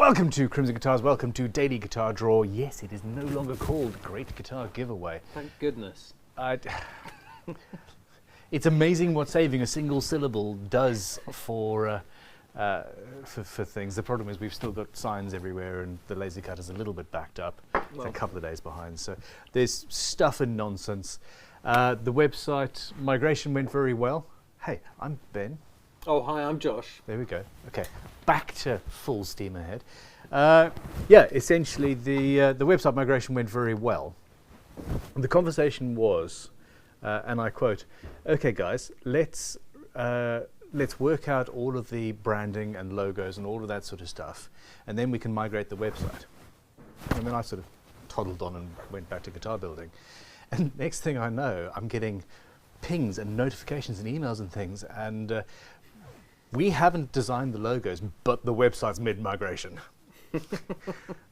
Welcome to Crimson Guitars, welcome to Daily Guitar Draw. Yes, it is no longer called Great Guitar Giveaway. Thank goodness. It's amazing what saving a single syllable does for things. The problem is we've still got signs everywhere and the laser cut is a little bit backed up. It's a couple of days behind, so there's stuff and nonsense. The website migration went very well. Hey, I'm Ben. Oh, hi, I'm Josh. There we go. Okay, back to full steam ahead. Yeah, essentially the website migration went very well. The conversation was, and I quote, "Okay, guys, let's work out all of the branding and logos and all of that sort of stuff, and then we can migrate the website." And then I sort of toddled on and went back to guitar building. And next thing I know, I'm getting pings and notifications and emails and things, and we haven't designed the logos, but the website's mid-migration.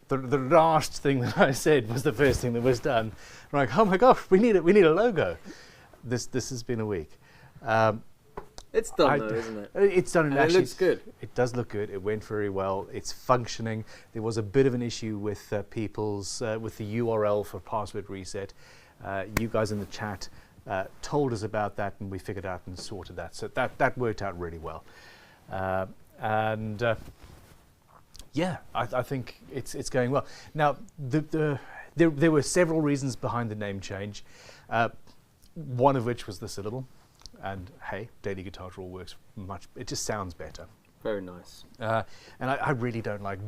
The last thing that I said was the first thing that was done. I'm like, oh my gosh, we need a logo. This has been a week. It's done though, isn't it? It's done, and actually, it looks good. It does look good. It went very well. It's functioning. There was a bit of an issue with with the URL for password reset. You guys in the chat told us about that, and we figured out and sorted that. So that worked out really well. Yeah, I think it's going well. Now, there were several reasons behind the name change. One of which was the syllable. And hey, Daily Guitar Draw works much. It just sounds better. Very nice. And I really don't like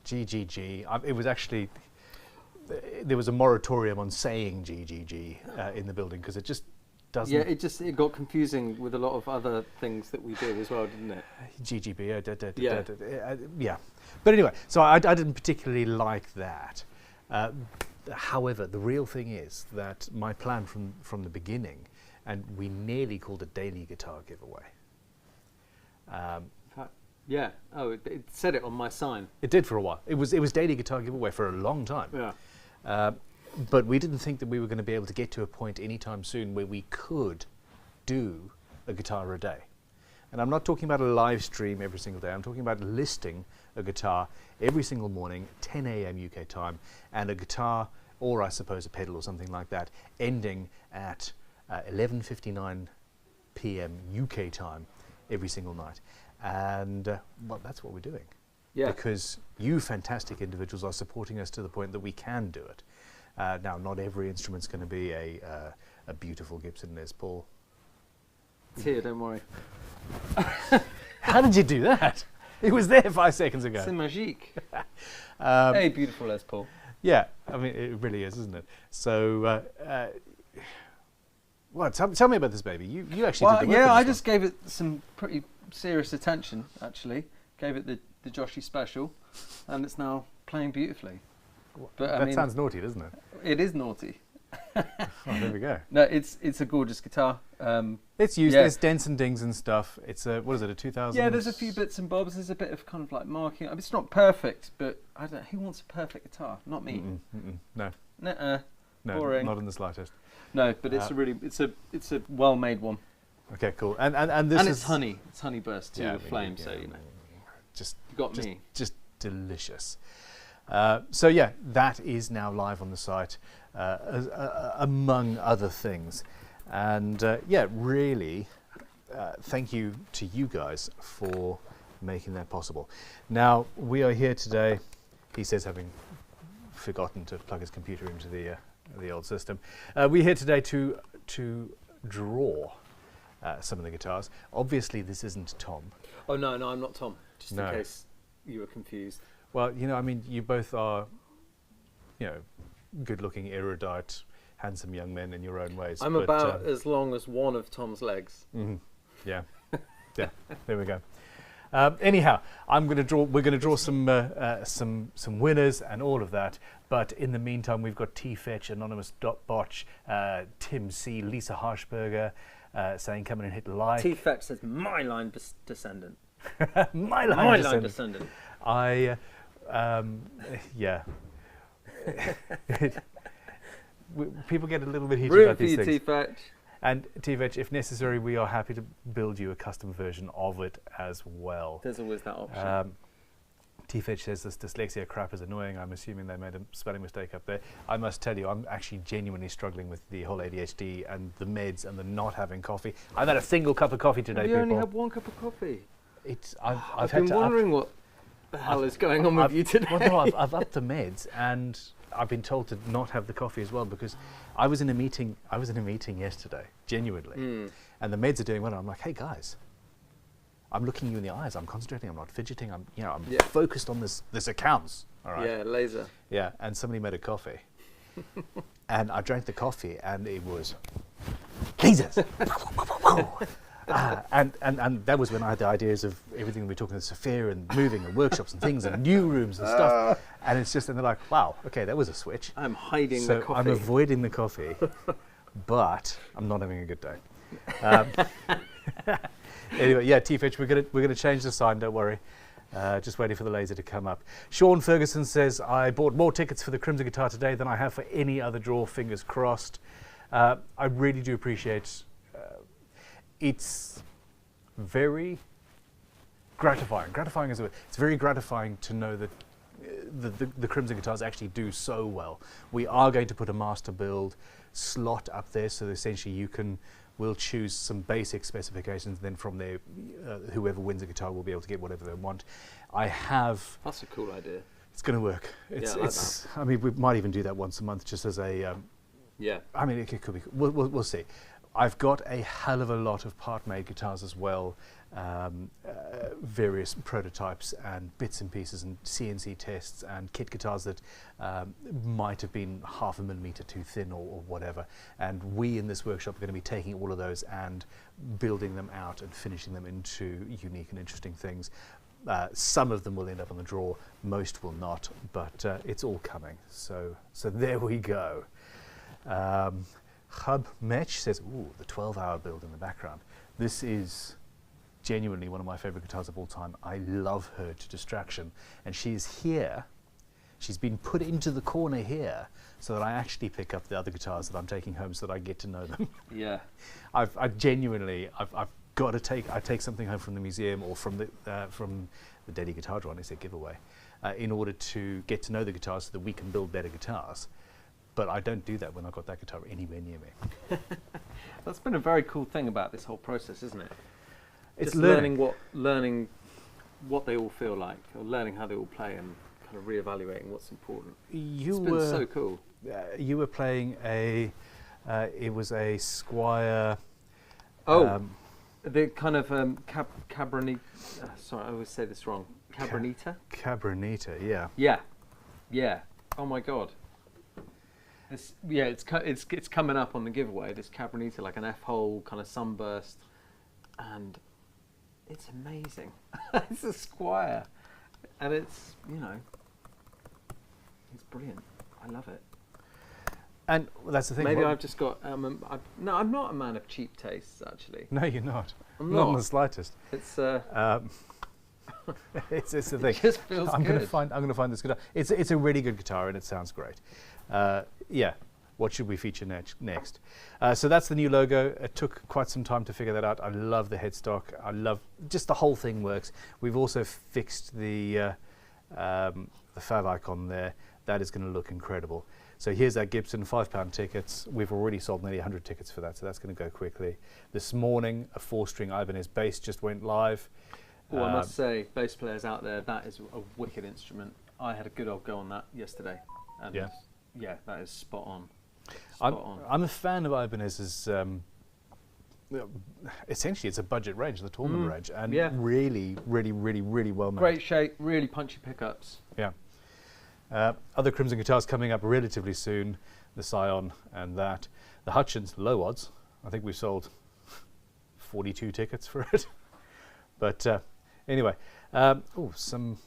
GGG. It was actually, there was a moratorium on saying GGG in the building because it just doesn't. Yeah, it got confusing with a lot of other things that we did as well, didn't it? GGB. Yeah. But anyway, so I didn't particularly like that. However, the real thing is that my plan from the beginning, and we nearly called it Daily Guitar Giveaway. Yeah. Oh, it said it on my sign. It did for a while. It was Daily Guitar Giveaway for a long time. Yeah. But we didn't think that we were going to be able to get to a point anytime soon where we could do a guitar a day. And I'm not talking about a live stream every single day. I'm talking about listing a guitar every single morning, 10 a.m. UK time, and a guitar, or I suppose a pedal or something like that, ending at 11:59 p.m. UK time every single night. And well, that's what we're doing. Yeah. Because you fantastic individuals are supporting us to the point that we can do it. Now, not every instrument's going to be a beautiful Gibson Les Paul. It's here, don't worry. How did you do that? It was there 5 seconds ago. C'est magique. Hey, beautiful Les Paul. Yeah, I mean, it really is, isn't it? So, well, tell me about this baby. You actually did the work. Yeah, on I this just gave it some pretty serious attention, actually. Gave it the Joshy special, and it's now playing beautifully. But that sounds naughty, doesn't it? It is naughty. Oh, there we go. No, it's a gorgeous guitar. It's used. Yeah. There's dents and dings and stuff. It's a, what is it, a 2000? Yeah, there's a few bits and bobs. There's a bit of kind of like marking. I mean, it's not perfect, but I don't. Who wants a perfect guitar? Not me. No. Nuh-uh. No, Boring. not in the slightest. No, but it's it's a well-made one. Okay, cool. And this and is it's honey. It's honey burst too, yeah, with flame. So you know, just you got me. Just delicious. So yeah, that is now live on the site, among other things. And yeah, really, thank you to you guys for making that possible. Now, we are here today, he says, having forgotten to plug his computer into the old system. We're here today to draw some of the guitars. Obviously, this isn't Tom. Oh no, I'm not Tom. Just No. in case you were confused. Well, you know, I mean, you both are, you know, good-looking, erudite, handsome young men in your own ways. I'm about as long as one of Tom's legs. Yeah, yeah. There we go. Anyhow, we're going to draw some winners and all of that. But in the meantime, we've got T-Fetch, Anonymous Botch, Tim C, Lisa Harshberger saying, "Come in and hit like." T-Fetch says, "My line descendant." My line descendant. Yeah. People get a little bit heated about these things. T-Fetch. And T-Fetch, if necessary, we are happy to build you a custom version of it as well. There's always that option. T-Fetch says this dyslexia crap is annoying. I'm assuming they made a spelling mistake up there. I must tell you, I'm actually genuinely struggling with the whole ADHD and the meds and the not having coffee. I've had a single cup of coffee today, You people. only had 1 cup of coffee. I've been wondering what the hell is going on with you today. Well, no, I've upped the meds, and I've been told to not have the coffee as well because I was in a meeting. I was in a meeting yesterday, genuinely, and the meds are doing well. And I'm like, hey guys, I'm looking you in the eyes. I'm concentrating. I'm not fidgeting. I'm focused on this. This accounts. All right. Yeah, laser. Yeah, and somebody made a coffee, and I drank the coffee, and it was lasers. And that was when I had the ideas of everything we were talking about, Sophia and moving and workshops and things and new rooms and stuff. And it's just, and they're like, wow, okay, that was a switch. I'm hiding So the coffee. I'm avoiding the coffee, but I'm not having a good day. Anyway, yeah, T-Fetch, we're gonna change the sign. Don't worry. Just waiting for the laser to come up. Sean Ferguson says, I bought more tickets for the Crimson Guitar today than I have for any other draw. Fingers crossed. I really do appreciate. It's very gratifying. Gratifying is a word. It's very gratifying to know that the Crimson Guitars actually do so well. We are going to put a master build slot up there, so that essentially we'll choose some basic specifications, then from there, whoever wins a guitar will be able to get whatever they want. That's a cool idea. It's going to work. It's. I mean, we might even do that once a month, just as a. Yeah. I mean, it could be. We'll see. I've got a hell of a lot of part-made guitars as well, various prototypes and bits and pieces and CNC tests and kit guitars that might have been 0.5 millimeter too thin or whatever. And we in this workshop are going to be taking all of those and building them out and finishing them into unique and interesting things. Some of them will end up on the draw, most will not, but it's all coming. So there we go. Hub Mech says, ooh, the 12-hour build in the background. This is genuinely one of my favorite guitars of all time. I love her to distraction. And she's here. She's been put into the corner here so that I actually pick up the other guitars that I'm taking home so that I get to know them. Yeah. I've got to take something home from the museum or from the Daily Guitar Draw, it's a giveaway, in order to get to know the guitars so that we can build better guitars. But I don't do that when I've got that guitar anywhere near me. That's been a very cool thing about this whole process, isn't it? It's just learning what they all feel like, or learning how they all play, and kind of reevaluating what's important. It's been so cool. You were playing it was a Squire. The kind of Cabronita. Sorry, I always say this wrong. Cabronita. Cabronita, yeah. Yeah. Oh my God. It's coming up on the giveaway. This Cabronita, like an F-hole kind of sunburst, and it's amazing. It's a Squire, and it's it's brilliant. I love it. And that's the thing. Maybe I've just got. No, I'm not a man of cheap tastes, actually. No, you're not. I'm not in the slightest. It's it's the thing. It just feels I'm good. I'm going to find this guitar. It's a really good guitar and it sounds great. Yeah. What should we feature next? So that's the new logo. It took quite some time to figure that out. I love the headstock. I love just the whole thing works. We've also fixed the fav icon there. That is going to look incredible. So here's our Gibson £5 tickets. We've already sold nearly 100 tickets for that, so that's going to go quickly. This morning, a 4-string Ibanez bass just went live. Oh, I must say, bass players out there, that is a wicked instrument. I had a good old go on that yesterday. And yeah, that is spot on. I'm a fan of Ibanez's. Essentially, it's a budget range, the Tallman range, and really, really, really, really well made. Great shape, really punchy pickups. Yeah. Other Crimson guitars coming up relatively soon. The Scion and that. The Hutchins, low odds. I think we've sold 42 tickets for it. But anyway, some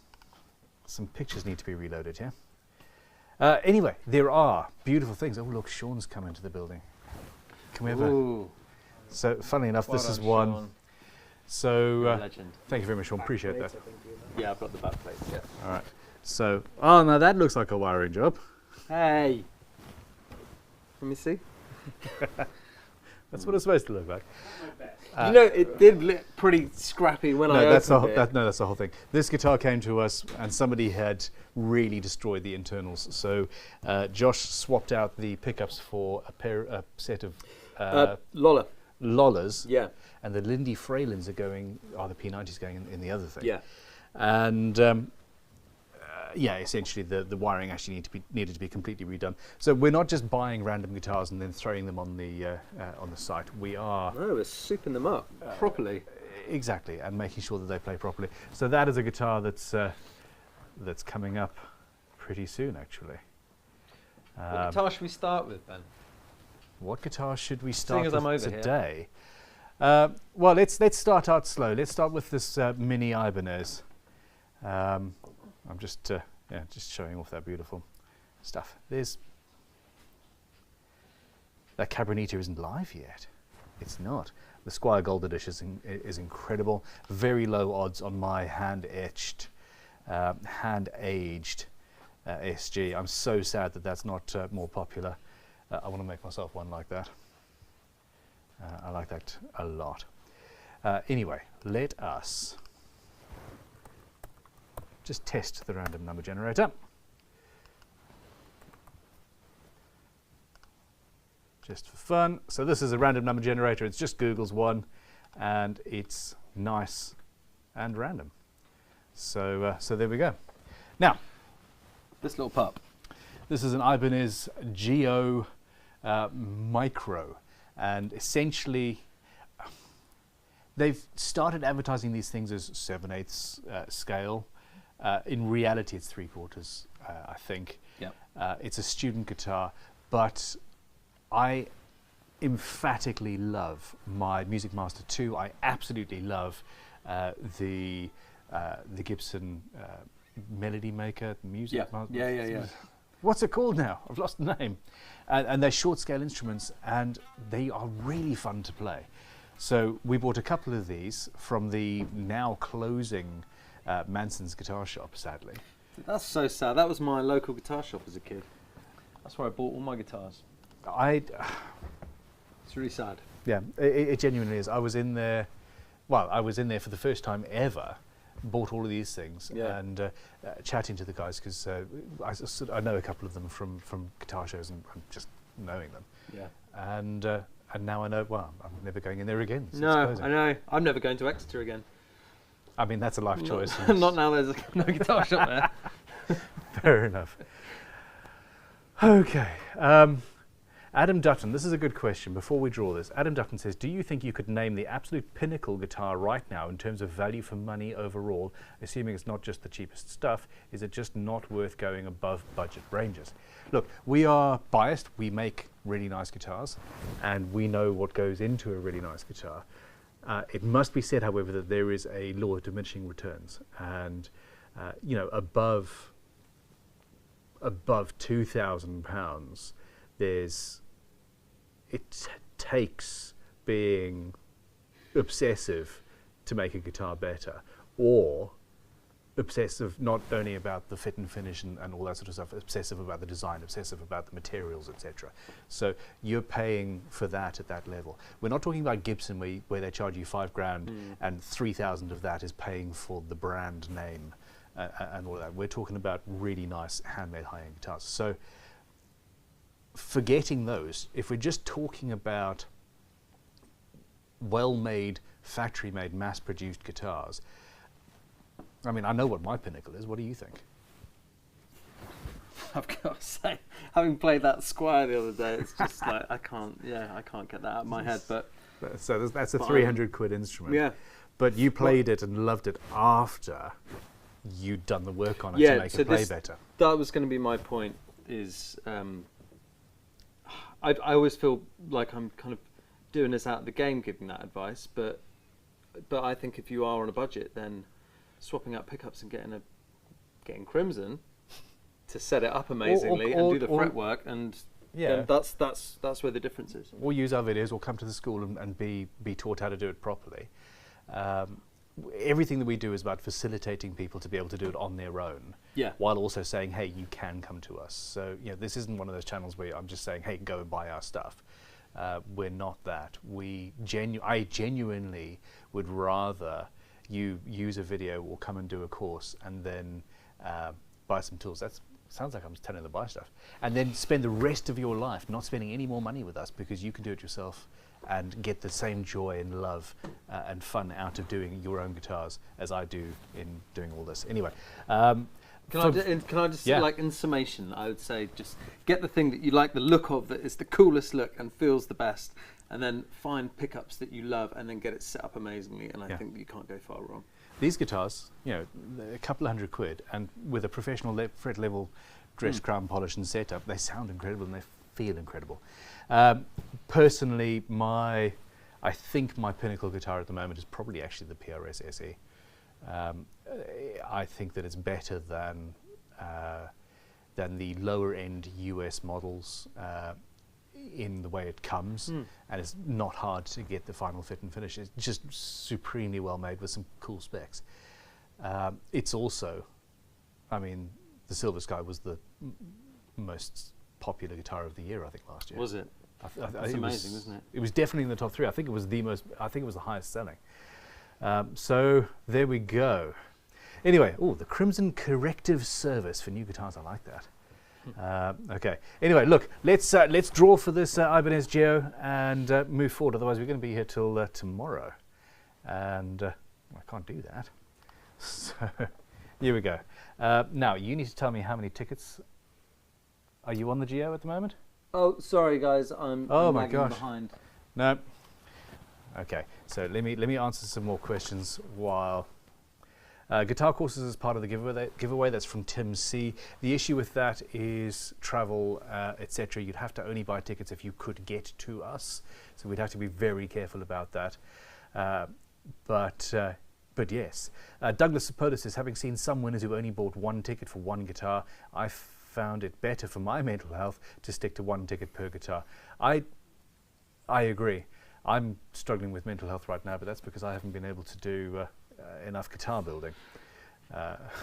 pictures need to be reloaded here. Anyway, there are beautiful things. Oh, look, Sean's come into the building. Can we have a... So, funnily enough, this is one. Sean. So, legend. Thank you very much, Sean. Appreciate that. Yeah, I've got the back plates, yeah. All right. So, oh, now that looks like a wiring job. Hey! Let me see. That's what it's supposed to look like. You know, it did look pretty scrappy when I opened it. That's the whole thing. This guitar came to us, and somebody had really destroyed the internals. So Josh swapped out the pickups for a set of Lollas. Yeah. And the Lindy Freylins the P90s going in the other thing. Yeah. And essentially the wiring actually needed to be completely redone. So we're not just buying random guitars and then throwing them on the site. We are we're souping them up properly. Exactly, and making sure that they play properly. So that is a guitar that's coming up pretty soon, actually. What guitar should we start with, Ben? What guitar should we start Seeing as I'm with over today? Well, let's start out slow. Let's start with this Mini Ibanez. I'm just showing off that beautiful stuff. That Cabronita isn't live yet. It's not. The Squire Gold Edition is incredible. Very low odds on my hand-etched, hand-aged SG. I'm so sad that that's not more popular. I want to make myself one like that. I like that a lot. Anyway, let us just test the random number generator. Just for fun. So this is a random number generator. It's just Google's one, and it's nice and random. So there we go. Now, this little pup. This is an Ibanez Geo Micro, and essentially they've started advertising these things as 7/8 scale. In reality, it's 3/4, I think. Yep. It's a student guitar, but I emphatically love my Music Master II. I absolutely love the Gibson Melody Maker Music Master. Yeah. What's it called now? I've lost the name. And they're short scale instruments, and they are really fun to play. So we bought a couple of these from the now closing Manson's guitar shop, sadly. That's so sad. That was my local guitar shop as a kid. That's where I bought all my guitars. It's really sad. Yeah, it genuinely is. I was in there for the first time ever, bought all of these things, and chatting to the guys, because I know a couple of them from guitar shows and just knowing them. Yeah. And now I know, well, I'm never going in there again. No, I know. I'm never going to Exeter again. I mean, that's a life choice. Not now there's no guitar shop there. Fair enough. Okay. Adam Dutton, this is a good question. Before we draw this, Adam Dutton says, do you think you could name the absolute pinnacle guitar right now in terms of value for money overall, assuming it's not just the cheapest stuff? Is it just not worth going above budget ranges? Look, we are biased. We make really nice guitars, and we know what goes into a really nice guitar. It must be said, however, that there is a law of diminishing returns, and above £2,000, it takes being obsessive to make a guitar better, or obsessive not only about the fit and finish and all that sort of stuff, obsessive about the design, obsessive about the materials, etc. So you're paying for that at that level. We're not talking about Gibson where they charge you £5,000 and 3,000 of that is paying for the brand name and all that. We're talking about really nice handmade high-end guitars. So forgetting those, if we're just talking about well-made, factory-made, mass-produced guitars, I mean, I know what my pinnacle is. What do you think? I've got to say, having played that Squire the other day, it's just like I can't get that out of my head. But so that's a 300 quid instrument. Yeah. But you played it and loved it after you'd done the work on it to make it play better. That was going to be my point. Is I always feel like I'm kind of doing this out of the game, giving that advice. But I think if you are on a budget, then swapping out pickups and getting Crimson to set it up amazingly and do the fretwork, and then that's where the difference is. Or use our videos, or come to the school and be taught how to do it properly. Everything that we do is about facilitating people to be able to do it on their own, while also saying, hey, you can come to us. So this isn't one of those channels where I'm just saying, hey, go and buy our stuff. We're not that. I genuinely would rather you use a video or come and do a course and then buy some tools. That sounds like I'm just telling them to buy stuff. And then spend the rest of your life not spending any more money with us because you can do it yourself and get the same joy and love and fun out of doing your own guitars as I do in doing all this. Anyway. Can I just like in summation, I would say just get the thing that you like the look of, that is the coolest look and feels the best, and then find pickups that you love and then get it set up amazingly, and I think that you can't go far wrong. These guitars, you know, a couple £100 and with a professional fret level dressed crown polish and setup, they sound incredible and they feel incredible. Personally, I think my pinnacle guitar at the moment is probably actually the PRS SE. I think that it's better than the lower end US models in the way it comes, and it's not hard to get the final fit and finish. It's just supremely well made with some cool specs. It's also, I mean, the Silver Sky was the most popular guitar of the year, I think, last year. Was it? That's amazing, isn't it? It was definitely in the top 3. I think it was the highest selling. So there we go. Anyway, the Crimson Corrective Service for new guitars. I like that. Okay. Anyway, look, let's draw for this Ibanez Geo and move forward. Otherwise, we're going to be here till tomorrow, and I can't do that. So here we go. Now you need to tell me how many tickets. Are you on the Geo at the moment? Oh, sorry guys, I'm lagging behind. No. Okay, so let me answer some more questions while. Guitar courses is part of the giveaway. That's from Tim C. The issue with that is travel, etc. You'd have to only buy tickets if you could get to us, so we'd have to be very careful about that. But yes, Douglas Sapoda says, having seen some winners who only bought one ticket for one guitar, I found it better for my mental health to stick to one ticket per guitar. I agree. I'm struggling with mental health right now, but that's because I haven't been able to do enough guitar building.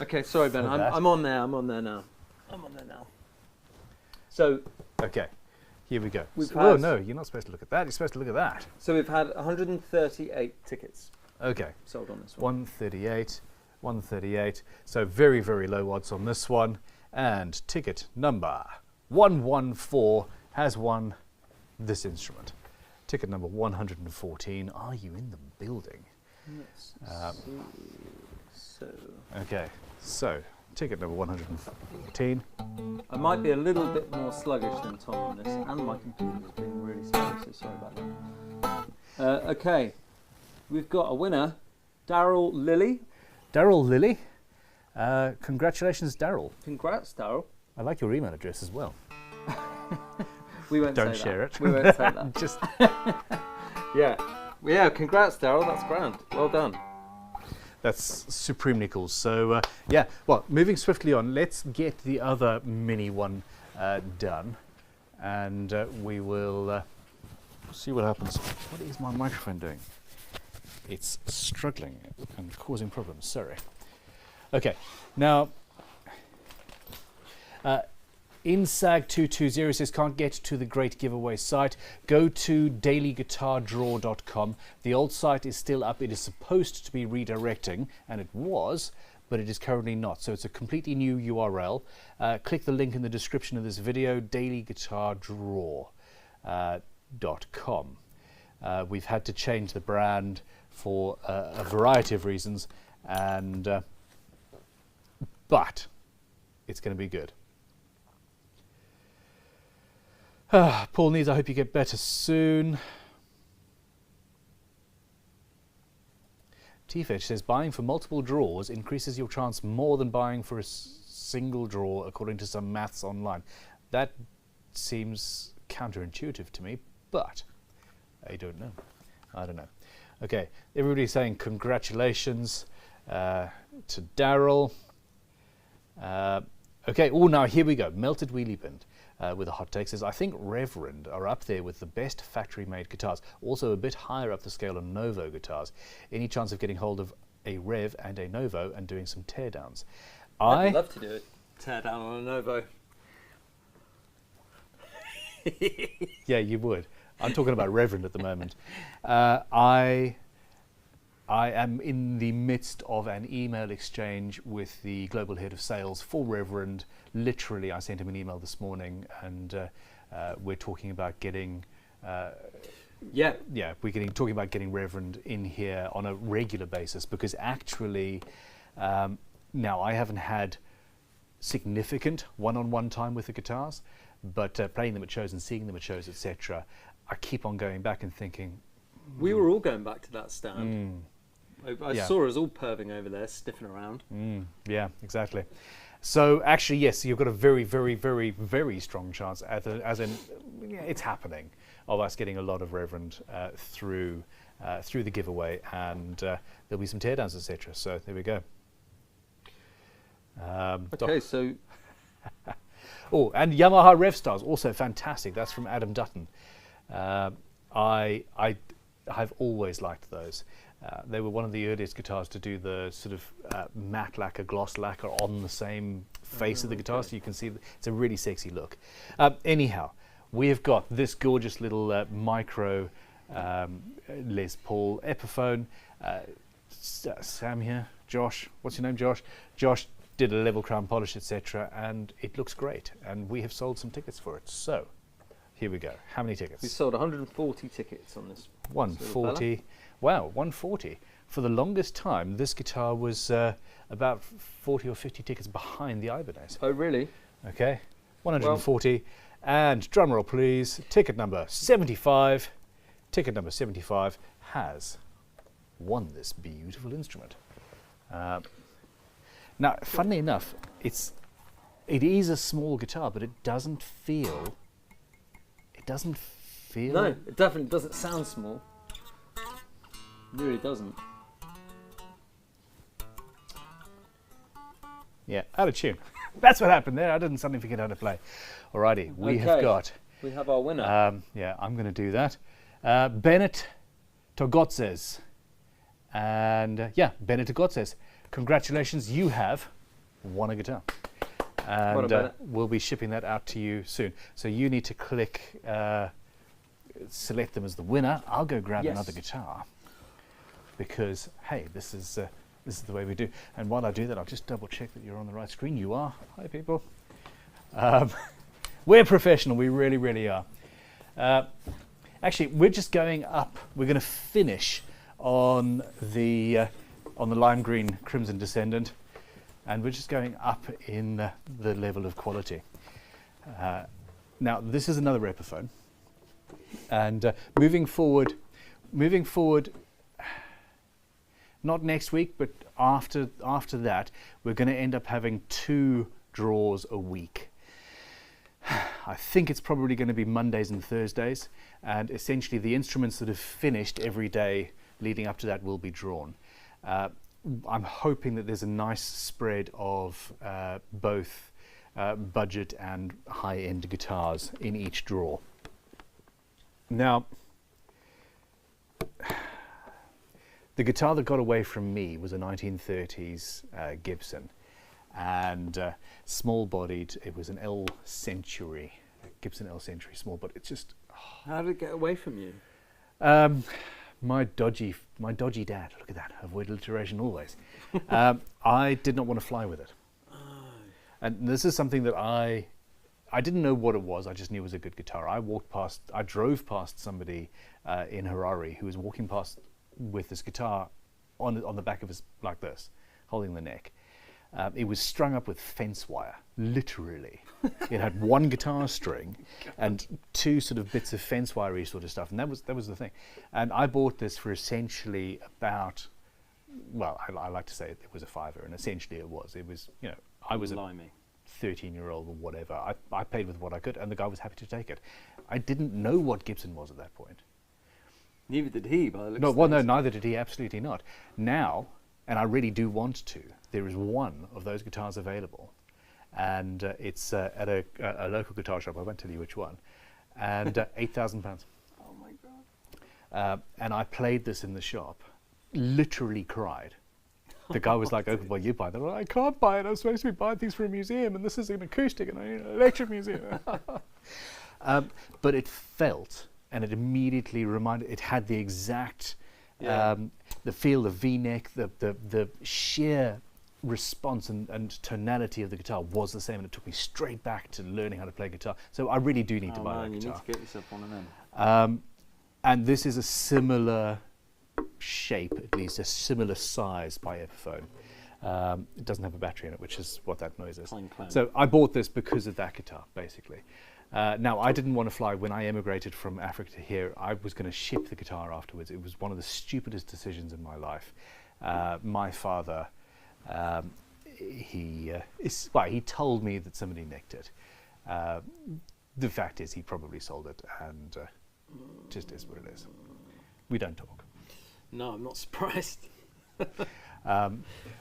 Okay, sorry Ben, I'm on there now. So, okay, here we go. Oh no, you're not supposed to look at that. You're supposed to look at that. So we've had 138 tickets. Okay. Sold on this one. 138. So very, very low odds on this one. And ticket number 114 has won this instrument. Ticket number 114. Are you in the building? Let's see. Okay, so ticket number 114. I might be a little bit more sluggish than Tom on this, and my computer's being really slow, so sorry about that. Okay, we've got a winner, Daryl Lilly. Daryl Lilly. Congratulations, Daryl. Congrats, Daryl. I like your email address as well. We won't Don't say share that. it. We won't say that. Just yeah. Congrats, Daryl. That's grand. Well done. That's supremely cool. So yeah, well, moving swiftly on, let's get the other mini one done, and we will see what happens. What is my microphone doing? It's struggling and causing problems. Sorry. Okay, now. InSag220 says, can't get to the great giveaway site. Go to dailyguitardraw.com. The old site is still up. It is supposed to be redirecting, and it was, but it is currently not. So it's a completely new URL. Click the link in the description of this video, dailyguitardraw.com. We've had to change the brand for a variety of reasons, and but it's going to be good. Paul Needs, I hope you get better soon. T-Fetch says, buying for multiple draws increases your chance more than buying for a single draw, according to some maths online. That seems counterintuitive to me, but I don't know. Okay, everybody's saying congratulations to Daryl. Okay, now here we go. Melted Wheelie Bend. With a hot take says, I think Reverend are up there with the best factory-made guitars, also a bit higher up the scale on Novo guitars. Any chance of getting hold of a Rev and a Novo and doing some teardowns? I'd love to do it. Tear down on a Novo. Yeah, you would. I'm talking about Reverend at the moment. I am in the midst of an email exchange with the global head of sales for Reverend. Literally, I sent him an email this morning, and we're talking about getting. We're talking about getting Reverend in here on a regular basis, because actually, now I haven't had significant one-on-one time with the guitars, but playing them at shows and seeing them at shows, etc., I keep on going back and thinking. We were all going back to that stand. I saw us all perving over there, sniffing around. Yeah, exactly. So actually, yes, you've got a very, very, very, very strong chance, it's happening, of us getting a lot of Reverend through the giveaway, and there'll be some teardowns, etc. So there we go. Okay, so. Oh, and Yamaha Rev Stars, also fantastic. That's from Adam Dutton. I've always liked those. They were one of the earliest guitars to do the sort of matte lacquer, gloss lacquer on the same face of the guitar, so you can see it's a really sexy look. Anyhow, we have got this gorgeous little micro Les Paul Epiphone. Sam here, Josh, what's your name, Josh? Josh did a level crown polish, etc., and it looks great, and we have sold some tickets for it. So here we go. How many tickets? We sold 140 tickets on this. 140. Wow, 140. For the longest time, this guitar was about 40 or 50 tickets behind the Ibanez. Oh, really? Okay, 140. And drum roll, please. Ticket number 75. Ticket number 75 has won this beautiful instrument. Now, funnily enough, it is a small guitar, but it doesn't feel. No, it definitely doesn't sound small. It really doesn't. Yeah, out of tune. That's what happened there. I didn't suddenly forget how to play. Alrighty, we have our winner. Yeah, I'm going to do that. Bennett Togotzes. And Bennett Togotzes. Congratulations, you have won a guitar. And we'll be shipping that out to you soon. So you need to click, select them as the winner. I'll go grab another guitar, because hey, this is the way we do. And while I do that, I'll just double check that you're on the right screen. You are. Hi, people. We're professional. We really, really are. Actually, we're just going up. We're going to finish on the lime green Crimson Descendant, and we're just going up in the level of quality. Now, this is another Epiphone, and moving forward, not next week, but after that, we're going to end up having 2 draws a week. I think it's probably going to be Mondays and Thursdays, and essentially the instruments that have finished every day leading up to that will be drawn. I'm hoping that there's a nice spread of both budget and high-end guitars in each draw. Now, the guitar that got away from me was a 1930s Gibson, and small-bodied. It was an L Century, Gibson L Century small, but it's just. How did it get away from you? My dodgy dad. Look at that. Avoid alliteration always. I did not want to fly with it, and this is something that I didn't know what it was. I just knew it was a good guitar. I drove past somebody in Harare who was walking past with this guitar on the back of his, like this, holding the neck. It was strung up with fence wire, literally. It had one guitar string and 2 sort of bits of fence wire-y sort of stuff, and that was the thing. And I bought this for essentially about, well, I like to say it was a £5, and essentially it was. It was, I was a 13-year-old or whatever. I paid with what I could, and the guy was happy to take it. I didn't know what Gibson was at that point. Neither did he, by the looks of things. No, neither did he, absolutely not. Now, and I really do want to, there is one of those guitars available, and it's at a local guitar shop. I won't tell you which one, and £8,000. Oh my god! And I played this in the shop, literally cried. The guy was like, "Oh, well, you buy that." I can't buy it. I'm supposed to be buying things for a museum, and this is an acoustic, and I need an electric museum. But it felt and it immediately reminded. It had the exact, Yeah. the feel, the V-neck, the sheer response and tonality of the guitar was the same, and it took me straight back to learning how to play guitar. So I really do need to buy that you guitar. need to get yourself one of them. And this is a similar shape, at least a similar size by Epiphone. It doesn't have a battery in it, which is what that noise is. Clang, clang. So I bought this because of that guitar, basically. Now, I didn't want to fly. When I emigrated from Africa to here, I was going to ship the guitar afterwards. It was one of the stupidest decisions in my life. My father, he told me that somebody nicked it. The fact is, he probably sold it, and just is what it is. We don't talk. No, I'm not surprised.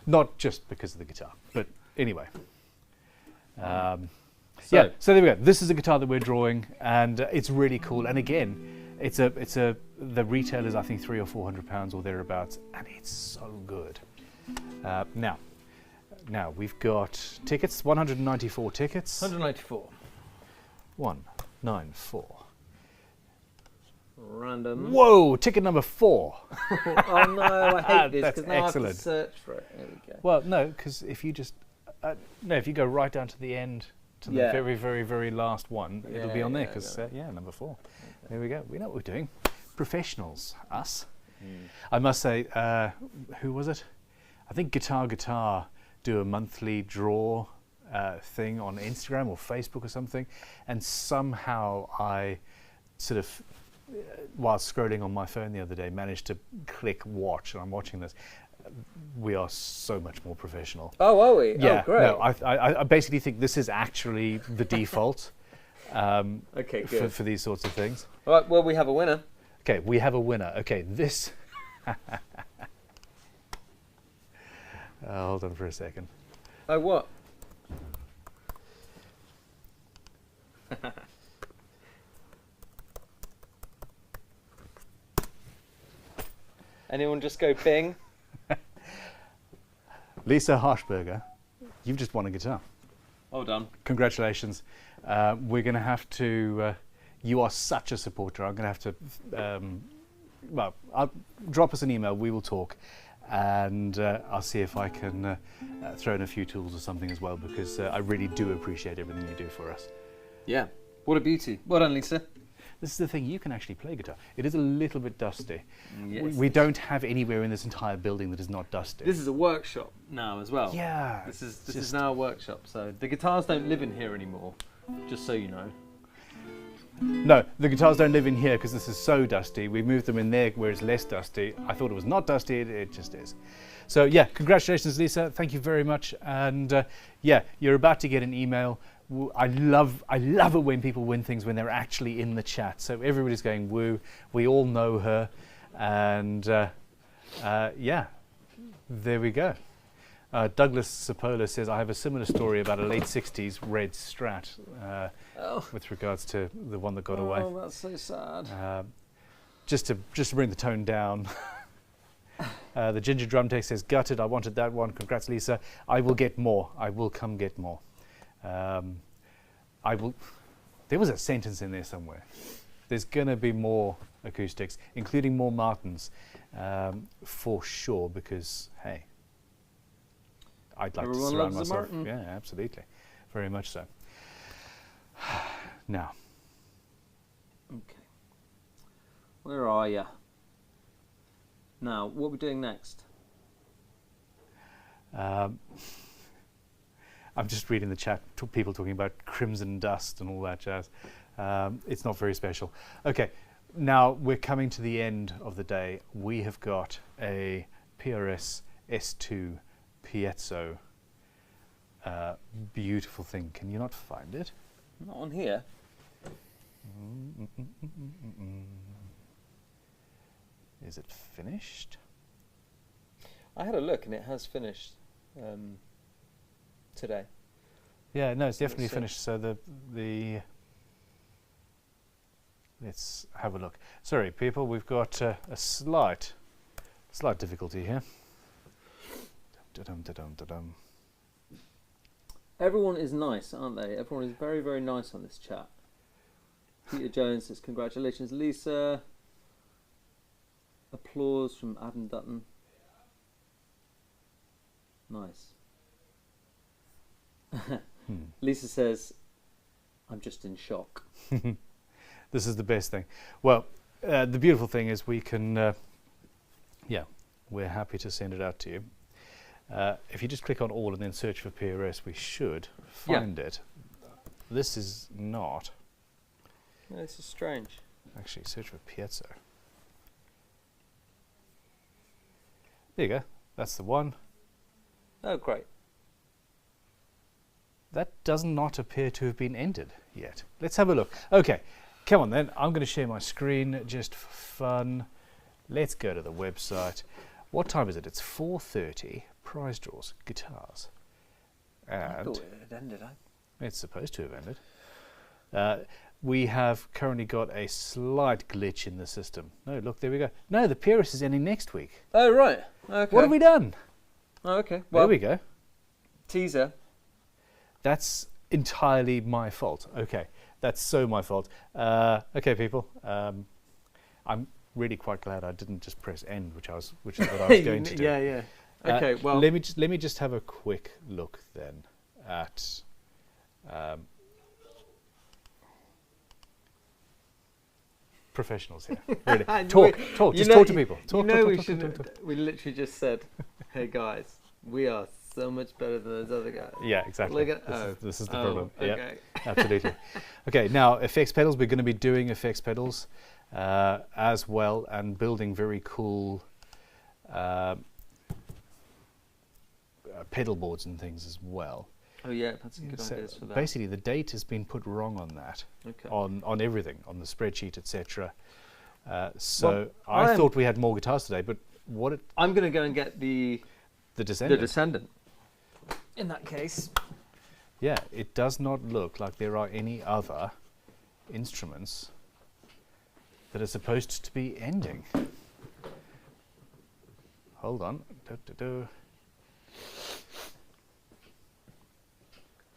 Not just because of the guitar, but anyway. So- Yeah, so there we go. This is a guitar that we're drawing, and it's really cool. And again, the retail is I think £300 or £400 or thereabouts, and it's so good. Now we've got tickets. 194 tickets. 194. 194. Random. Whoa! Ticket number 4. Oh no, I hate this That's because now I have excellent. to search for it. There we go. Well, no, because if you just if you go right down to the end, to the Yeah. very, very, very last one, it'll be Yeah, on there. yeah, I Because got number 4. There we go. We know what we're doing. Professionals, us. Mm. I must say, who was it? I think Guitar do a monthly draw thing on Instagram or Facebook or something, and somehow I sort of, while scrolling on my phone the other day, managed to click watch, and I'm watching this. We are so much more professional. Oh, are we? Yeah, Oh, great. no, I basically think this is actually the default Okay, good. for these sorts of things. All right, well, we have a winner. Okay, we have a winner. Okay, this. Hold on for a second. Oh, what? Anyone just go ping? Lisa Harshberger, you've just won a guitar. Well done. Congratulations. We're going to have to. You are such a supporter. I'm going to have to. I'll drop us an email. We will talk, and I'll see if I can throw in a few tools or something as well, because I really do appreciate everything you do for us. Yeah. What a beauty. Well done, Lisa. This is the thing, you can actually play guitar. It is a little bit dusty. Yes. We don't have anywhere in this entire building that is not dusty. This is a workshop now as well. Yeah. This is now a workshop, so the guitars don't live in here anymore, just so you know. No, the guitars don't live in here because this is so dusty. We moved them in there where it's less dusty. I thought it was not dusty, it just is. So yeah, congratulations, Lisa. Thank you very much. And yeah, you're about to get an email. I love it when people win things when they're actually in the chat. So everybody's going woo. We all know her, and yeah, there we go. Douglas Sapola says, I have a similar story about a late 60s red Strat with regards to the one that got away. Oh, that's so sad. Just to bring the tone down. The Ginger Drum Tech says, gutted, I wanted that one. Congrats, Lisa. I will get more. I will come get more. I will. There was a sentence in there somewhere. There's going to be more acoustics, including more Martins, for sure, because, hey, I'd like Everyone to surround loves a myself. Martin. Yeah, absolutely. Very much so. Now. Okay. Where are you? Now, what are we doing next? I'm just reading the chat, people talking about crimson dust and all that jazz. It's not very special. Okay, now we're coming to the end of the day. We have got a PRS S2 Piezo. Beautiful thing. Can you not find it? Not on here. Is it finished? I had a look and it has finished today. Yeah, no, it's definitely Let's see. finished. So the let's have a look. Sorry, people, we've got a slight difficulty here. Da-dum. Everyone is nice, aren't they? Everyone is very, very nice on this chat. Peter Jones says, congratulations, Lisa. Applause from Adam Dutton. Nice. Lisa says, I'm just in shock. This is the best thing. Well, the beautiful thing is we can, we're happy to send it out to you. If you just click on all and then search for PRS, we should find it. This is not. No, this is strange. Actually, search for piezo. There you go. That's the one. Oh, great. That does not appear to have been ended yet. Let's have a look. Okay, come on then. I'm going to share my screen just for fun. Let's go to the website. What time is it? It's 4:30. Prize draws, guitars. And I thought it had ended. it's supposed to have ended. We have currently got a slight glitch in the system. No, look, there we go. No, the PRS is ending next week. Oh, right. Okay. What have we done? Oh, okay. Well, There we go. teaser. That's entirely my fault. Okay, that's so my fault. Okay, people. I'm really quite glad I didn't just press end, which is what I was going to do. Yeah. Okay. Well, let me just have a quick look then at. Professionals here. Really. Talk. Just talk to people. Talk. We literally just said, "Hey guys, we are so much better than those other guys." Yeah, exactly. Look at this is the problem. Okay. Yeah, absolutely. Okay, now effects pedals. We're going to be doing effects pedals as well, and building very cool pedal boards and things as well. Oh yeah, that's a good So idea for that. basically, the date has been put wrong on that, Okay. on everything, on the spreadsheet, etc. So Well, I thought we had more guitars today, but what I'm going to go and get the Descendant? Descendant. In that case. Yeah, it does not look like there are any other instruments that are supposed to be ending. Hold on.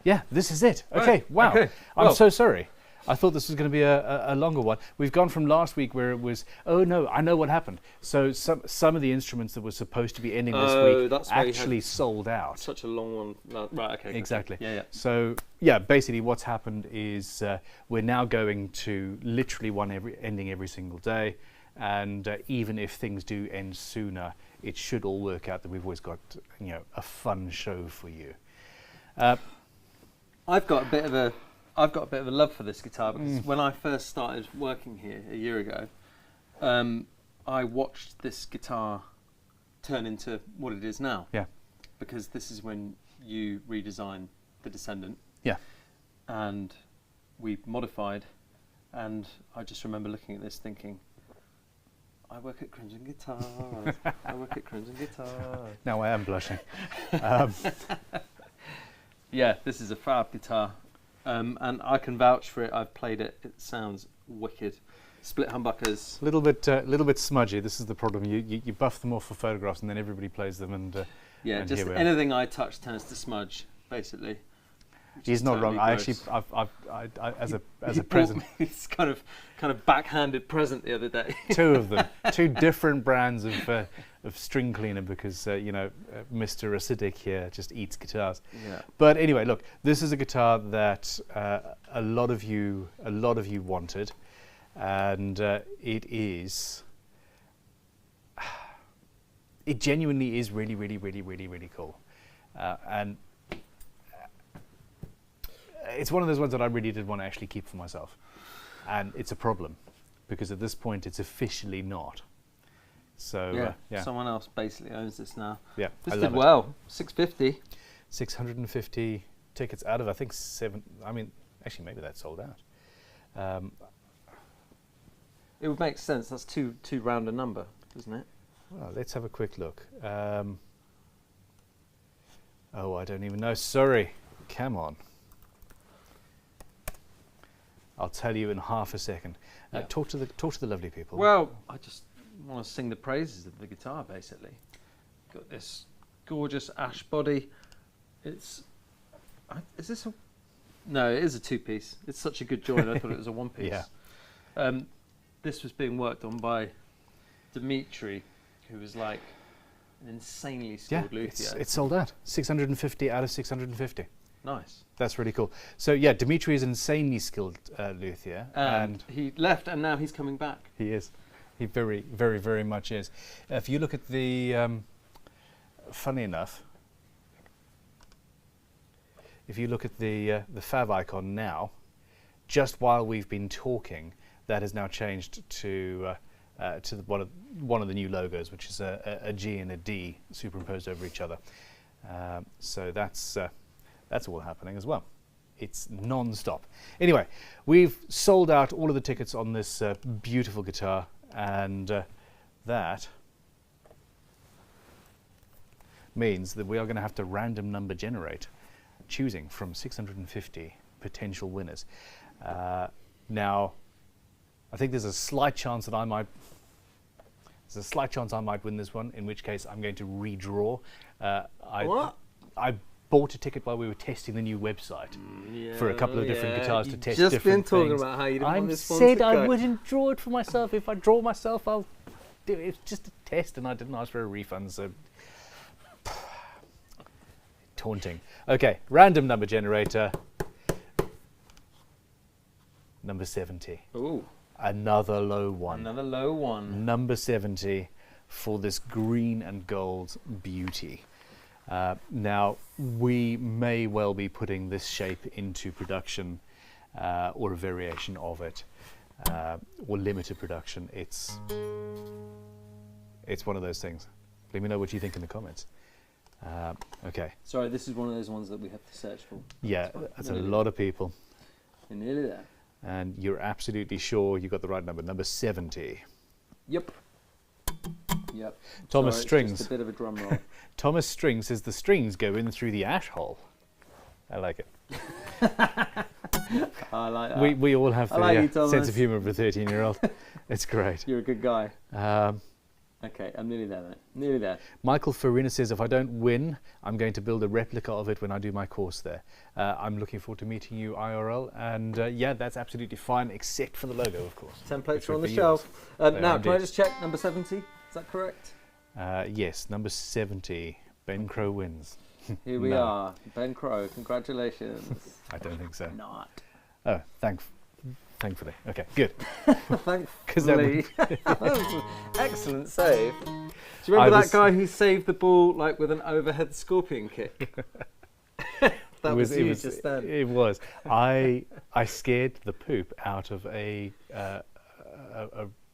Yeah, this is it. Okay, Right. wow. Okay. I'm Well- so sorry. I thought this was going to be a longer one. We've gone from last week where it was, oh no, I know what happened. So some of the instruments that were supposed to be ending this week that's why you had actually sold out. Such a long one. No, right. Okay. Exactly. Yeah. So yeah, basically what's happened is we're now going to literally ending every single day, and even if things do end sooner, it should all work out that we've always got a fun show for you. I've got a bit of a love for this guitar because when I first started working here a year ago, I watched this guitar turn into what it is now. Yeah. Because this is when you redesigned the Descendant. Yeah. And we modified, and I just remember looking at this thinking, I work at Crimson Guitars. I work at Crimson Guitars. Now I am blushing. Yeah, this is a fab guitar. And I can vouch for it. I've played it. It sounds wicked. Split humbuckers. Little bit smudgy. This is the problem. You buff them off for photographs, and then everybody plays them. And Yeah, and just here we are. anything I touch tends to smudge, basically. He's not wrong. I actually, I as a present, It's kind of backhanded present the other day. two of them, two different brands of string cleaner because Mr. Acidic here just eats guitars. Yeah. But anyway, look, this is a guitar that a lot of you wanted, and it genuinely is really, really, really, really, really cool, and it's one of those ones that I really did want to actually keep for myself, and it's a problem because at this point it's officially not. So yeah, Someone else basically owns this now. yeah, This I did love it. well. 650. 650 tickets out of I think 7. I mean, actually maybe that's sold out. It would make sense. That's too round a number, doesn't it? Well, let's have a quick look. Oh, I don't even know. Sorry. Come on. I'll tell you in half a second. Yeah. Talk to the lovely people. Well, I just want to sing the praises of the guitar, basically. Got this gorgeous ash body. Is this a... No, it is a two-piece. It's such a good joint. I thought it was a one-piece. Yeah. This was being worked on by Dimitri, who was like an insanely skilled luthier. It's sold out. 650 out of 650. Nice. That's really cool. So yeah, Dimitri is an insanely skilled luthier, and he left, and now he's coming back. He is. He very, very, very much is. If you look at the, funny enough, if you look at the fav icon now, just while we've been talking, that has now changed to one of the new logos, which is a G and a D superimposed over each other. So that's all happening as well. It's non-stop. Anyway, we've sold out all of the tickets on this beautiful guitar, and that means that we are going to have to random number generate, choosing from 650 potential winners. Now, I think there's a slight chance that I might win this one, in which case I'm going to redraw. I bought a ticket while we were testing the new website for a couple of different guitars to test different things. Just been talking about how you didn't want this one to said I go. wouldn't draw it for myself. If I draw myself, I'll do it. It's just a test, and I didn't ask for a refund, so taunting. Okay, random number generator. Number 70. Ooh. Another low one. Another low one. Number 70 for this green and gold beauty. Now, we may well be putting this shape into production, or a variation of it, or limited production. It's one of those things. Let me know what you think in the comments. Okay. Sorry, this is one of those ones that we have to search for. Yeah, that's a lot of people. You're nearly there. And you're absolutely sure you got the right number. Number 70. Yep. Yep. Thomas Sorry, Strings. It's just a bit of a drum roll. Thomas Strings says the strings go in through the ash hole. I like it. I like that. We all have the like you, sense of humour of a 13-year-old. It's great. You're a good guy. Okay, I'm nearly there, mate. Nearly there. Michael Farina says, if I don't win, I'm going to build a replica of it when I do my course there. I'm looking forward to meeting you IRL, and yeah, that's absolutely fine, except for the logo, of course. Templates are on the shelf. Now, can I just check number 70? Is that correct? Yes, number 70. Ben Crow wins. Here we are. Ben Crow, congratulations. I don't think so. Not. Oh, thankfully. Okay, good. Thankfully. That was an excellent save. Do you remember that guy who saved the ball like with an overhead scorpion kick? That was you just then. It was. I scared the poop out of a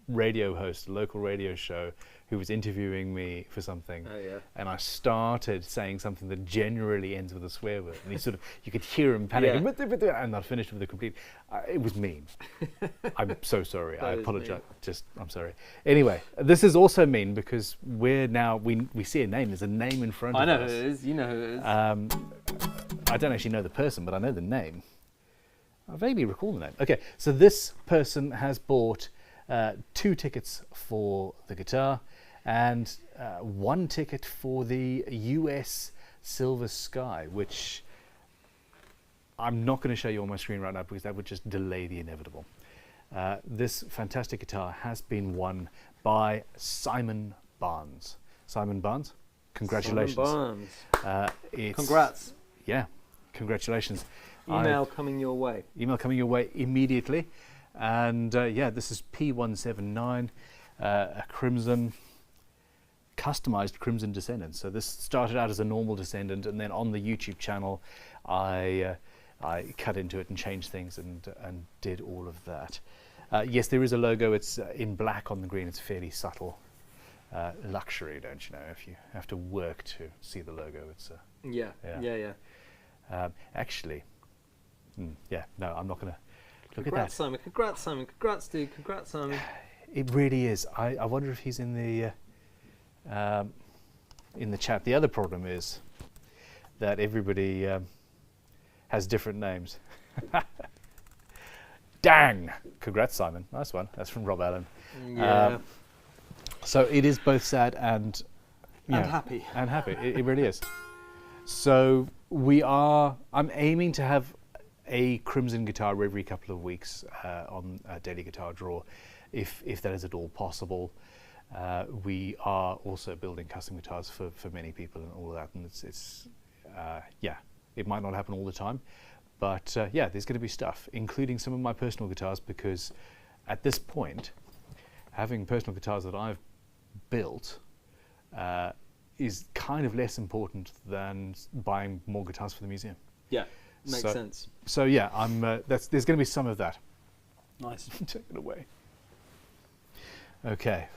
radio host, a local radio show, who was interviewing me for something. Oh, yeah. And I started saying something that generally ends with a swear word. And he sort of, you could hear him panicking, and I finished with a complete, it was mean. I'm so sorry. I apologize. I'm sorry. Anyway, this is also mean because we're now, we see a name. There's a name in front of us. I know who it is. You know who it is. I don't actually know the person, but I know the name. I vaguely recall the name. Okay, so this person has bought 2 tickets for the guitar and 1 ticket for the US Silver Sky, which I'm not going to show you on my screen right now because that would just delay the inevitable. This fantastic guitar has been won by Simon Barnes. Simon Barnes, congratulations. Simon Barnes. Congrats. Yeah, congratulations. Email coming your way. Email coming your way immediately. And yeah, this is P179, a crimson, customized crimson Descendant. So this started out as a normal Descendant, and then on the YouTube channel, I cut into it and changed things and did all of that. Yes, there is a logo. It's in black on the green. It's fairly subtle. Luxury, don't you know? If you have to work to see the logo, it's yeah. Actually, yeah. No, I'm not going to. Look Congrats, at that. Simon. Congrats, Simon. Congrats, dude. Congrats, Simon. It really is. I wonder if he's in the chat. The other problem is that everybody has different names. Dang! Congrats, Simon. Nice one. That's from Rob Allen. Yeah. So it is both sad and happy. And happy. It really is. So I'm aiming to have a Crimson guitar every couple of weeks on Daily Guitar Draw, if that is at all possible. We are also building custom guitars for many people and all of that, and it's it might not happen all the time, but there's going to be stuff, including some of my personal guitars, because at this point, having personal guitars that I've built is kind of less important than buying more guitars for the museum. Yeah, makes sense. So yeah, there's going to be some of that. Nice. Take it away. Okay.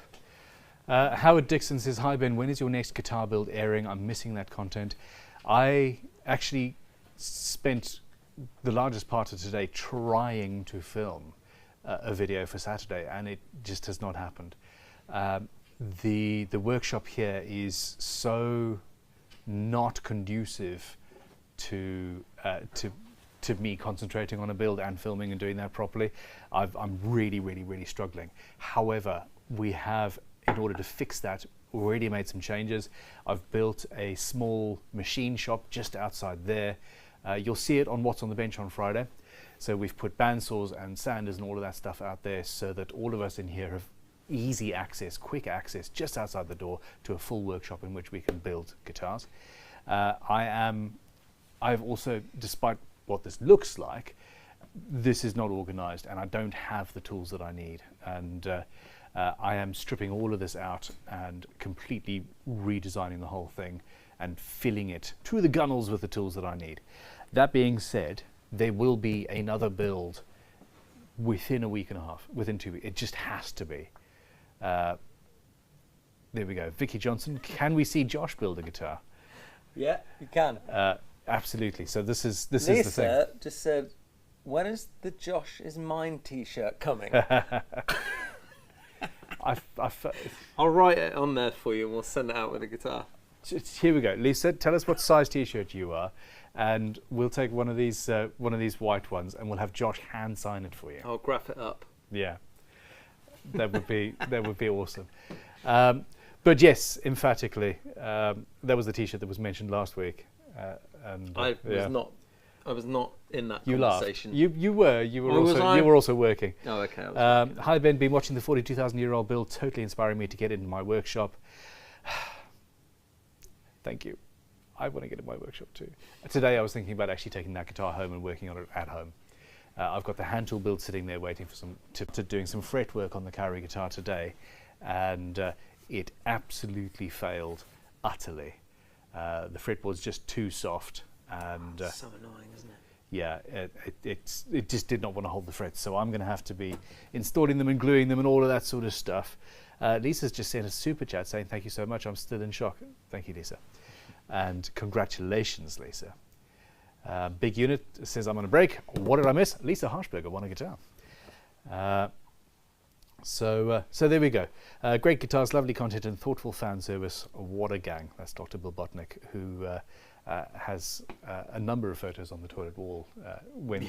Howard Dixon says, "Hi Ben, when is your next guitar build airing? I'm missing that content." I actually spent the largest part of today trying to film a video for Saturday, and it just has not happened. The workshop here is so not conducive to me concentrating on a build and filming and doing that properly. I'm really struggling. However, we have, in order to fix that, already made some changes. I've built a small machine shop just outside there. You'll see it on What's on the Bench on Friday. So we've put bandsaws and sanders and all of that stuff out there so that all of us in here have easy access, quick access, just outside the door to a full workshop in which we can build guitars. I've also, despite what this looks like, this is not organized and I don't have the tools that I need. And I am stripping all of this out and completely redesigning the whole thing and filling it to the gunnels with the tools that I need. That being said, there will be another build within a week and a half, within 2 weeks. It just has to be. There we go. Vicky Johnson, can we see Josh build a guitar? Yeah, you can. Absolutely. So this is the Lisa thing. just said, when is the Josh is Mine t-shirt coming? I'll write it on there for you and we'll send it out with a guitar. Here we go. Lisa, tell us what size t-shirt you are, and we'll take one of these white ones and we'll have Josh hand sign it for you. I'll graph it up. Yeah. That would be awesome. But yes, emphatically, that was the t-shirt that was mentioned last week. And I was not in that you conversation. Laughed. You were also working. Oh, okay. Hi Ben, been watching the 42,000-year-old build, totally inspiring me to get into my workshop. Thank you. I want to get in my workshop too. Today I was thinking about actually taking that guitar home and working on it at home. I've got the hand tool build sitting there waiting for to doing some fret work on the Carry guitar today, and it absolutely failed utterly. The fretboard's just too soft, and so annoying, isn't it? Yeah, it just did not want to hold the frets, so I'm going to have to be installing them and gluing them and all of that sort of stuff. Lisa's just sent a super chat saying thank you so much. I'm still in shock. Thank you, Lisa, and congratulations, Lisa. Big Unit says I'm on a break. What did I miss? Lisa Harshberger won a guitar. So there we go. Great guitars, lovely content, and thoughtful fan service. What a gang! That's Dr. Bill Botnick, who has a number of photos on the toilet wall when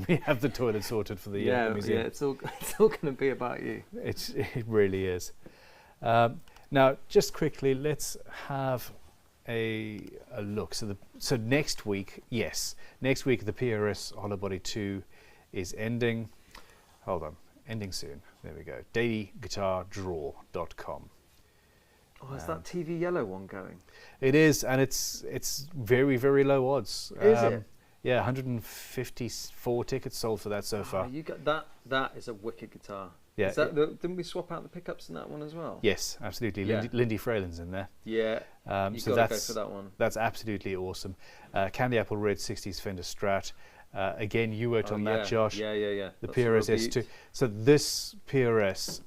we have the toilet sorted for the museum. Yeah, it's all going to be about you. It really is. Now, just quickly, let's have a look. So next week, next week the PRS Hollow 2 is ending. Hold on. Ending soon. There we go. dailyguitardraw.com. Oh, is that TV yellow one going? It is, and it's very, very low odds. Is it? Yeah, 154 tickets sold for that so far. You got that. That is a wicked guitar. Yeah. Didn't we swap out the pickups in that one as well? Yes, absolutely. Yeah. Lindy Freyland's in there. Yeah. So got to go for that one. That's absolutely awesome. Candy Apple Red 60s Fender Strat. Again, you worked on that, Josh. Yeah. The PRS S2. So this PRS,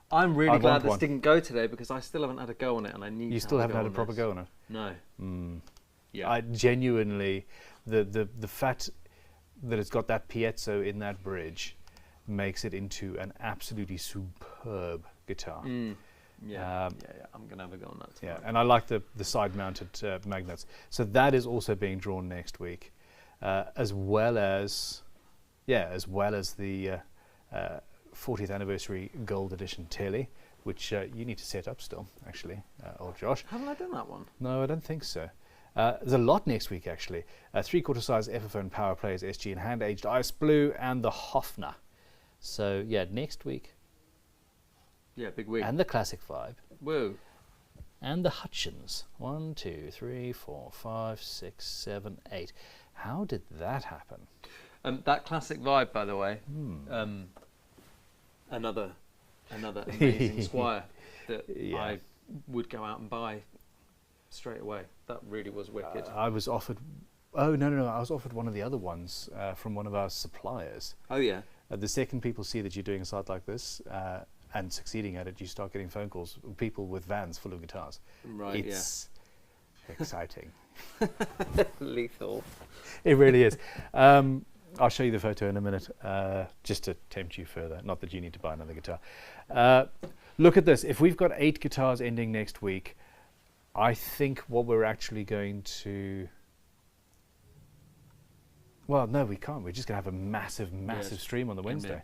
I'm really glad this didn't go today because I still haven't had a go on it, and I need. You still haven't had a proper go on it? No. Yeah. I genuinely, the fact that it's got that piezo in that bridge makes it into an absolutely superb guitar. Yeah, I'm gonna have a go on that tomorrow. Yeah, and I like the side-mounted magnets. So that is also being drawn next week, as well as the 40th anniversary gold edition telly, which you need to set up still, actually, old Josh. Haven't I done that one? No, I don't think so. There's a lot next week, actually. 3/4 size FFO Power Players SG and hand-aged ice blue, and the Hofner. So, yeah, next week. Yeah, big week. And the Classic Vibe. Whoa. And the Hutchins. 1, 2, 3, 4, 5, 6, 7, 8. How did that happen? That Classic Vibe, by the way, another amazing Squire that I would go out and buy straight away. That really was wicked. I was offered... Oh, no. I was offered one of the other ones from one of our suppliers. Oh, yeah. The second people see that you're doing a site like this and succeeding at it, you start getting phone calls, people with vans full of guitars. Right, it's exciting. Lethal. It really is. I'll show you the photo in a minute, just to tempt you further. Not that you need to buy another guitar. Look at this. If we've got 8 guitars ending next week, I think what we're actually going to... Well, no, we can't. We're just going to have a massive stream on the Wednesday. It's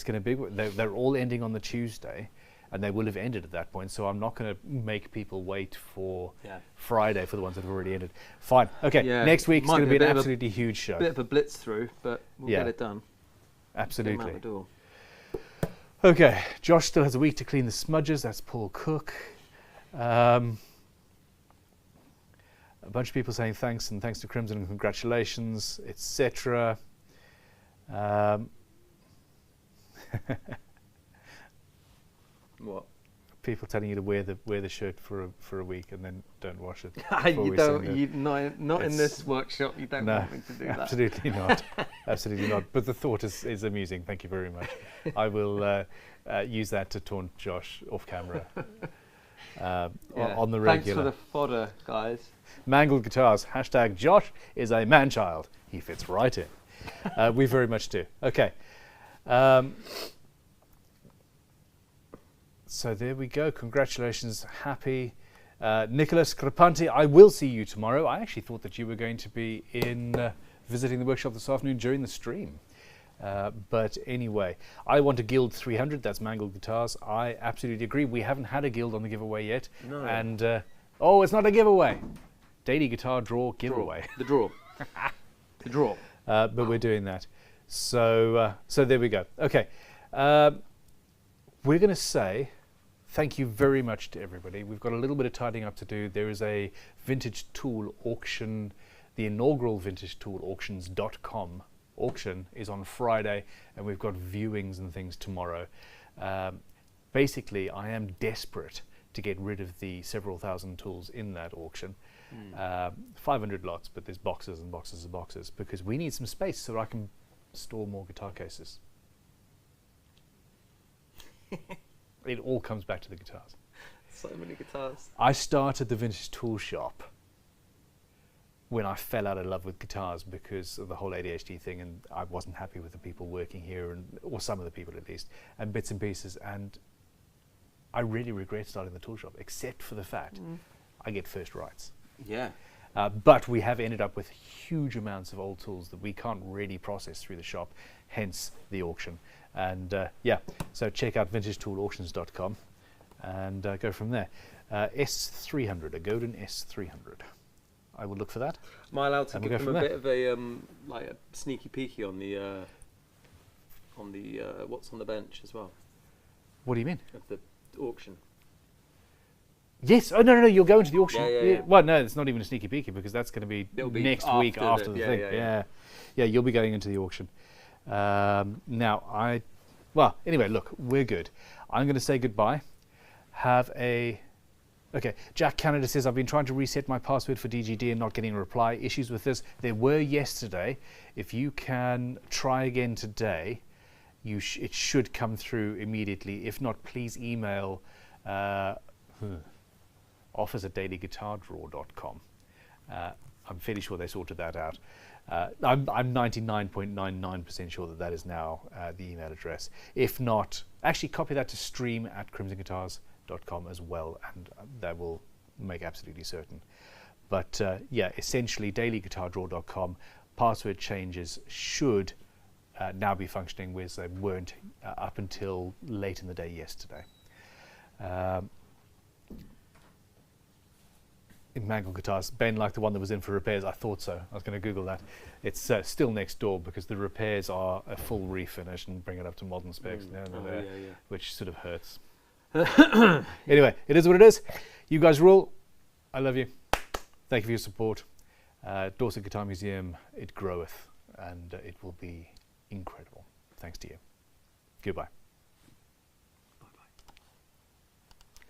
going to be a big one. It's going to be... They're all ending on the Tuesday, and they will have ended at that point, so I'm not going to make people wait for Friday for the ones that have already ended. Fine. Okay, next week's going to be an absolutely huge show. Bit of a blitz through, but we'll get it done. Absolutely. Get 'em out the door. Okay, Josh still has a week to clean the smudges. That's Paul Cook. A bunch of people saying thanks and thanks to Crimson and congratulations, etc. What? People telling you to wear the shirt for a week and then don't wash it. You don't. Not in this workshop. You don't want me to do that. Absolutely not. Absolutely not. But the thought is amusing. Thank you very much. I will use that to taunt Josh off camera. On the regular. Thanks for the fodder, guys. Mangled Guitars. # Josh is a man-child. He fits right in. We very much do. Okay. So there we go. Congratulations. Happy. Nicholas Crepanti, I will see you tomorrow. I actually thought that you were going to be in visiting the workshop this afternoon during the stream. But anyway, I want a Guild 300. That's Mangled Guitars. I absolutely agree. We haven't had a Guild on the giveaway yet. No. And, it's not a giveaway. Daily Guitar Draw giveaway. The draw. The draw. But we're doing that. So there we go. Okay. We're going to say thank you very much to everybody. We've got a little bit of tidying up to do. There is a vintage tool auction. The inaugural vintage tool auctions.com auction is on Friday, and we've got viewings and things tomorrow. Basically, I am desperate to get rid of the several thousand tools in that auction. 500 lots, but there's boxes and boxes and boxes, because we need some space so I can store more guitar cases. It all comes back to the guitars. So many guitars. I started the vintage tool shop when I fell out of love with guitars because of the whole ADHD thing, and I wasn't happy with the people working here, or some of the people at least, and bits and pieces, and I really regret starting the tool shop, except for the fact I get first rights. Yeah. But we have ended up with huge amounts of old tools that we can't really process through the shop, hence the auction. And so check out vintagetoolauctions.com and go from there. S300, a Godin S300. I will look for that. Am I allowed to give them a bit of a like a sneaky peeky on the what's on the bench as well? What do you mean? Of the auction. Yes. Oh no, you'll go into the auction. Yeah. Well, no, it's not even a sneaky peeky because that's going to be next week after the thing. Yeah, you'll be going into the auction. Anyway, look, we're good. I'm going to say goodbye. Okay, Jack Canada says, I've been trying to reset my password for DGD and not getting a reply. Issues with this. There were yesterday. If you can try again today, it should come through immediately. If not, please email office@dailyguitardraw.com. I'm fairly sure they sorted that out. I'm 99.99% sure that is now the email address. If not, actually copy that to stream@crimsonguitars.com as well, and that will make absolutely certain. But essentially dailyguitardraw.com. Password changes should now be functioning, whereas they weren't up until late in the day yesterday. in Mangle guitars. Ben liked the one that was in for repairs. I thought so. I was going to Google that. It's still next door because the repairs are a full refinish and bring it up to modern specs now, which sort of hurts. Anyway, it is what it is. You guys rule. I love you. Thank you for your support. Dorset Guitar Museum, it groweth, and it will be incredible. Thanks to you. Goodbye.